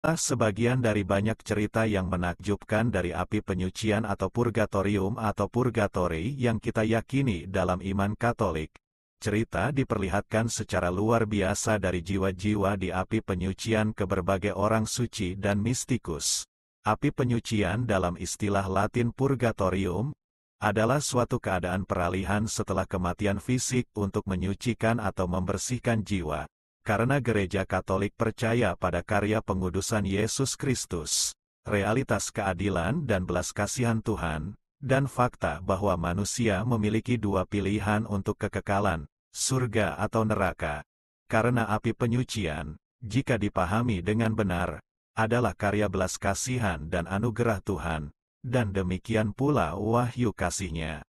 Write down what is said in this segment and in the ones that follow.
Sebagian dari banyak cerita yang menakjubkan dari api penyucian atau purgatorium atau purgatori yang kita yakini dalam iman Katolik. Cerita diperlihatkan secara luar biasa dari jiwa-jiwa di api penyucian ke berbagai orang suci dan mistikus. Api penyucian dalam istilah Latin purgatorium adalah suatu keadaan peralihan setelah kematian fisik untuk menyucikan atau membersihkan jiwa. Karena Gereja Katolik percaya pada karya pengudusan Yesus Kristus, realitas keadilan dan belas kasihan Tuhan, dan fakta bahwa manusia memiliki dua pilihan untuk kekekalan, surga atau neraka. Karena api penyucian, jika dipahami dengan benar, adalah karya belas kasihan dan anugerah Tuhan, dan demikian pula wahyu kasih-Nya.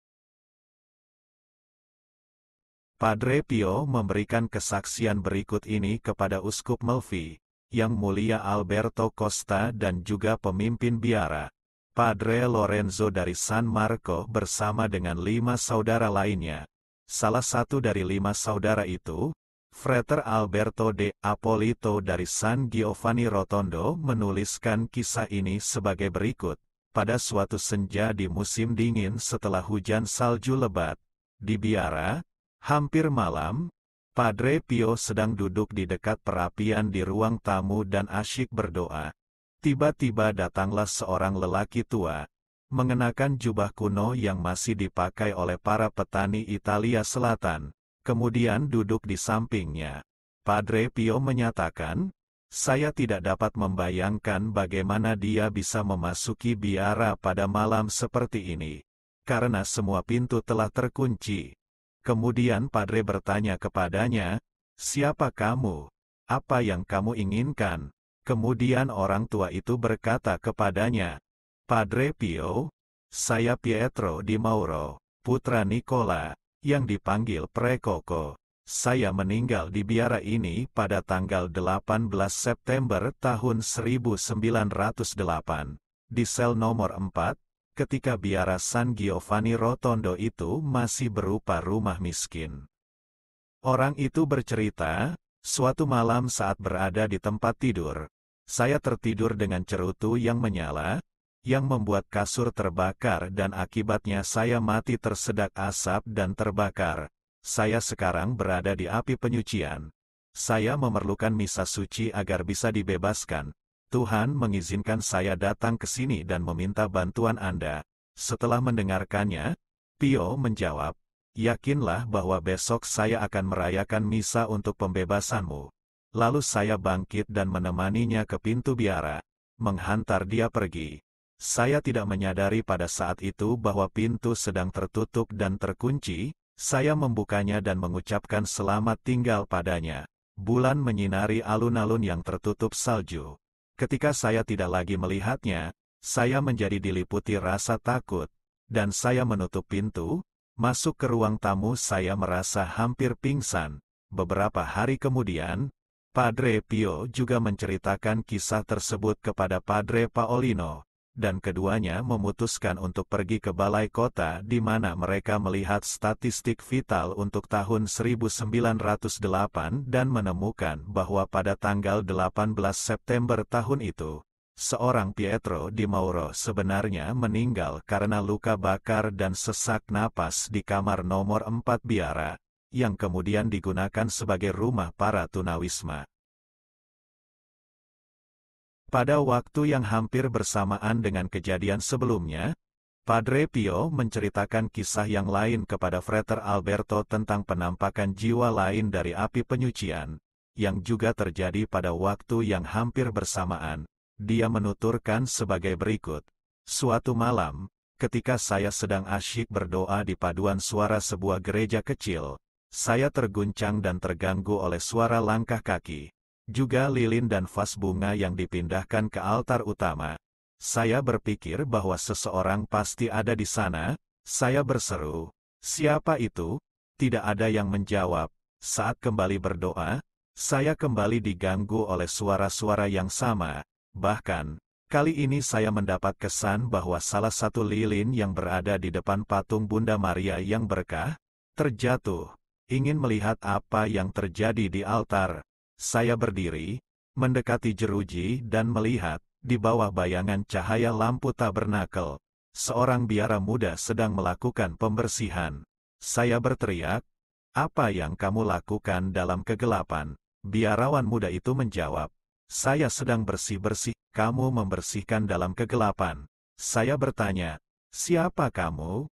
Padre Pio memberikan kesaksian berikut ini kepada Uskup Melfi, Yang Mulia Alberto Costa dan juga pemimpin biara, Padre Lorenzo dari San Marco bersama dengan 5 saudara lainnya. Salah satu dari 5 saudara itu, Frater Alberto de Apolito dari San Giovanni Rotondo menuliskan kisah ini sebagai berikut. Pada suatu senja di musim dingin setelah hujan salju lebat, di biara, hampir malam, Padre Pio sedang duduk di dekat perapian di ruang tamu dan asyik berdoa. Tiba-tiba datanglah seorang lelaki tua, mengenakan jubah kuno yang masih dipakai oleh para petani Italia Selatan, kemudian duduk di sampingnya. Padre Pio menyatakan, "Saya tidak dapat membayangkan bagaimana dia bisa memasuki biara pada malam seperti ini, karena semua pintu telah terkunci." Kemudian Padre bertanya kepadanya, "Siapa kamu? Apa yang kamu inginkan?" Kemudian orang tua itu berkata kepadanya, "Padre Pio, saya Pietro di Mauro, putra Nicola, yang dipanggil Prekoko. Saya meninggal di biara ini pada tanggal 18 September tahun 1908, di sel nomor 4, ketika biara San Giovanni Rotondo itu masih berupa rumah miskin." Orang itu bercerita, "Suatu malam saat berada di tempat tidur, saya tertidur dengan cerutu yang menyala, yang membuat kasur terbakar dan akibatnya saya mati tersedak asap dan terbakar. Saya sekarang berada di api penyucian. Saya memerlukan misa suci agar bisa dibebaskan. Tuhan mengizinkan saya datang ke sini dan meminta bantuan Anda." Setelah mendengarkannya, Pio menjawab, "Yakinlah bahwa besok saya akan merayakan misa untuk pembebasanmu." Lalu saya bangkit dan menemaninya ke pintu biara, menghantar dia pergi. Saya tidak menyadari pada saat itu bahwa pintu sedang tertutup dan terkunci. Saya membukanya dan mengucapkan selamat tinggal padanya. Bulan menyinari alun-alun yang tertutup salju. Ketika saya tidak lagi melihatnya, saya menjadi diliputi rasa takut, dan saya menutup pintu. Masuk ke ruang tamu, saya merasa hampir pingsan. Beberapa hari kemudian, Padre Pio juga menceritakan kisah tersebut kepada Padre Paolino, dan keduanya memutuskan untuk pergi ke balai kota di mana mereka melihat statistik vital untuk tahun 1908 dan menemukan bahwa pada tanggal 18 September tahun itu, seorang Pietro di Mauro sebenarnya meninggal karena luka bakar dan sesak napas di kamar nomor 4 biara, yang kemudian digunakan sebagai rumah para tunawisma. Pada waktu yang hampir bersamaan dengan kejadian sebelumnya, Padre Pio menceritakan kisah yang lain kepada Frater Alberto tentang penampakan jiwa lain dari api penyucian, yang juga terjadi pada waktu yang hampir bersamaan. Dia menuturkan sebagai berikut, "Suatu malam, ketika saya sedang asyik berdoa di paduan suara sebuah gereja kecil, saya terguncang dan terganggu oleh suara langkah kaki, juga lilin dan vas bunga yang dipindahkan ke altar utama. Saya berpikir bahwa seseorang pasti ada di sana. Saya berseru, 'Siapa itu?' Tidak ada yang menjawab. Saat kembali berdoa, saya kembali diganggu oleh suara-suara yang sama. Bahkan, kali ini saya mendapat kesan bahwa salah satu lilin yang berada di depan patung Bunda Maria yang berkah, terjatuh. Ingin melihat apa yang terjadi di altar. Saya berdiri, mendekati jeruji dan melihat, di bawah bayangan cahaya lampu tabernakel, seorang biara muda sedang melakukan pembersihan. Saya berteriak, "Apa yang kamu lakukan dalam kegelapan?" Biarawan muda itu menjawab, "Saya sedang bersih-bersih." "Kamu membersihkan dalam kegelapan?" Saya bertanya, "Siapa kamu?"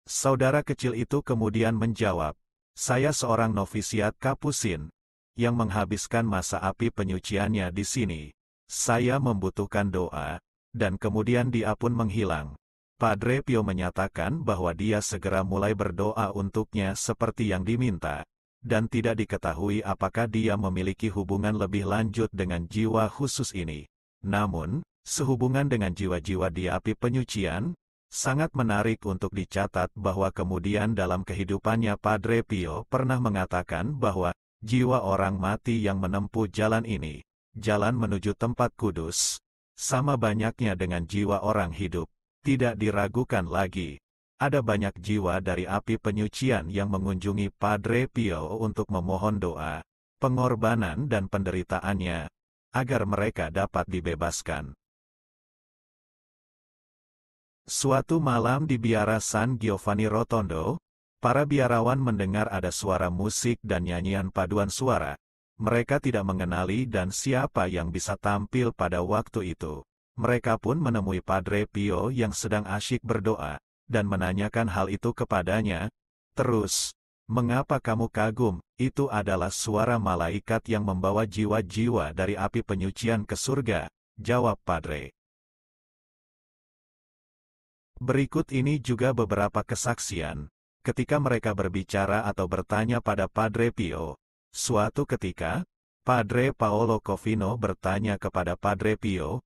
Saudara kecil itu kemudian menjawab, "Saya seorang novisiat Kapusin, yang menghabiskan masa api penyuciannya di sini. Saya membutuhkan doa." Dan kemudian dia pun menghilang. Padre Pio menyatakan bahwa dia segera mulai berdoa untuknya seperti yang diminta, dan tidak diketahui apakah dia memiliki hubungan lebih lanjut dengan jiwa khusus ini. Namun, sehubungan dengan jiwa-jiwa di api penyucian, sangat menarik untuk dicatat bahwa kemudian dalam kehidupannya Padre Pio pernah mengatakan bahwa jiwa orang mati yang menempuh jalan ini, jalan menuju tempat kudus, sama banyaknya dengan jiwa orang hidup. Tidak diragukan lagi, ada banyak jiwa dari api penyucian yang mengunjungi Padre Pio untuk memohon doa, pengorbanan dan penderitaannya, agar mereka dapat dibebaskan. Suatu malam di biara San Giovanni Rotondo, para biarawan mendengar ada suara musik dan nyanyian paduan suara. Mereka tidak mengenali dan siapa yang bisa tampil pada waktu itu. Mereka pun menemui Padre Pio yang sedang asyik berdoa, dan menanyakan hal itu kepadanya. Terus, "Mengapa kamu kagum?" "Itu adalah suara malaikat yang membawa jiwa-jiwa dari api penyucian ke surga," jawab Padre. Berikut ini juga beberapa kesaksian, ketika mereka berbicara atau bertanya pada Padre Pio. Suatu ketika, Padre Paolo Covino bertanya kepada Padre Pio,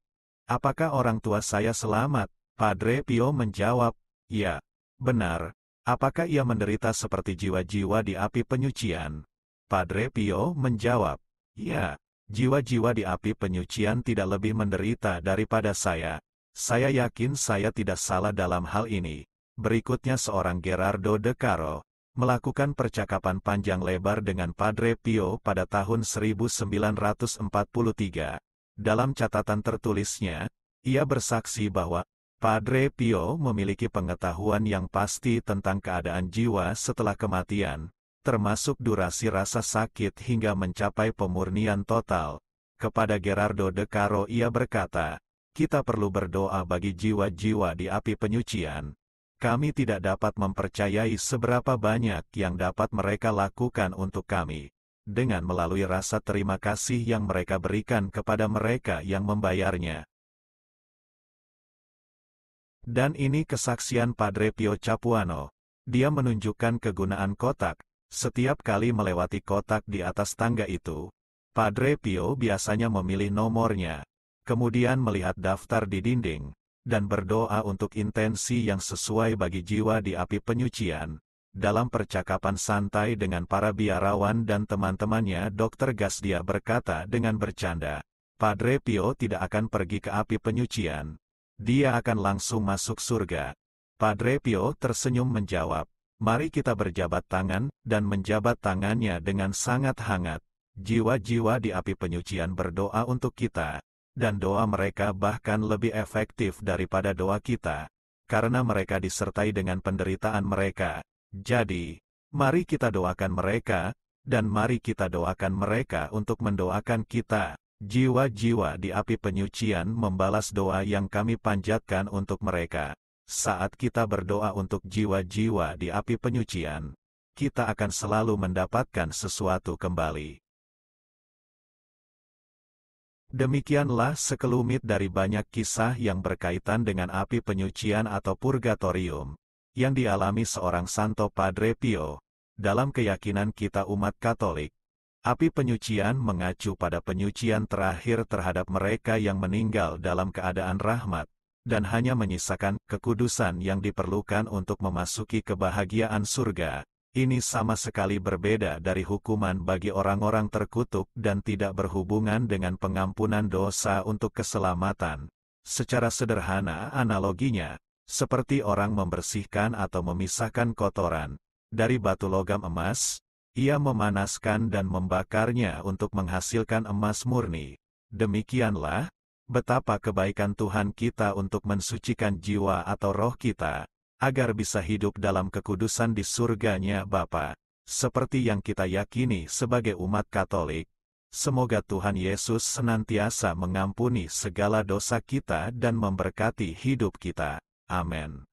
"Apakah orang tua saya selamat?" Padre Pio menjawab, "Ya, benar." "Apakah ia menderita seperti jiwa-jiwa di api penyucian?" Padre Pio menjawab, "Ya, jiwa-jiwa di api penyucian tidak lebih menderita daripada saya. Saya yakin saya tidak salah dalam hal ini." Berikutnya seorang Gerardo de Caro melakukan percakapan panjang lebar dengan Padre Pio pada tahun 1943. Dalam catatan tertulisnya, ia bersaksi bahwa Padre Pio memiliki pengetahuan yang pasti tentang keadaan jiwa setelah kematian, termasuk durasi rasa sakit hingga mencapai pemurnian total. Kepada Gerardo de Caro ia berkata, "Kita perlu berdoa bagi jiwa-jiwa di api penyucian. Kami tidak dapat mempercayai seberapa banyak yang dapat mereka lakukan untuk kami, dengan melalui rasa terima kasih yang mereka berikan kepada mereka yang membayarnya." Dan ini kesaksian Padre Pio Capuano. Dia menunjukkan kegunaan kotak. Setiap kali melewati kotak di atas tangga itu, Padre Pio biasanya memilih nomornya, kemudian melihat daftar di dinding, dan berdoa untuk intensi yang sesuai bagi jiwa di api penyucian. Dalam percakapan santai dengan para biarawan dan teman-temannya, Dr. Gasdia berkata dengan bercanda, "Padre Pio tidak akan pergi ke api penyucian. Dia akan langsung masuk surga." Padre Pio tersenyum menjawab, "Mari kita berjabat tangan," dan menjabat tangannya dengan sangat hangat. Jiwa-jiwa di api penyucian berdoa untuk kita, dan doa mereka bahkan lebih efektif daripada doa kita, karena mereka disertai dengan penderitaan mereka. Jadi, mari kita doakan mereka, dan mari kita doakan mereka untuk mendoakan kita. Jiwa-jiwa di api penyucian membalas doa yang kami panjatkan untuk mereka. Saat kita berdoa untuk jiwa-jiwa di api penyucian, kita akan selalu mendapatkan sesuatu kembali. Demikianlah sekelumit dari banyak kisah yang berkaitan dengan api penyucian atau purgatorium, yang dialami seorang Santo Padre Pio. Dalam keyakinan kita umat Katolik, api penyucian mengacu pada penyucian terakhir terhadap mereka yang meninggal dalam keadaan rahmat, dan hanya menyisakan kekudusan yang diperlukan untuk memasuki kebahagiaan surga. Ini sama sekali berbeda dari hukuman bagi orang-orang terkutuk dan tidak berhubungan dengan pengampunan dosa untuk keselamatan. Secara sederhana analoginya, seperti orang membersihkan atau memisahkan kotoran dari batu logam emas, Ia memanaskan dan membakarnya untuk menghasilkan emas murni. Demikianlah, betapa kebaikan Tuhan kita untuk mensucikan jiwa atau roh kita, agar bisa hidup dalam kekudusan di surganya Bapa. Seperti yang kita yakini sebagai umat Katolik, semoga Tuhan Yesus senantiasa mengampuni segala dosa kita dan memberkati hidup kita. Amin.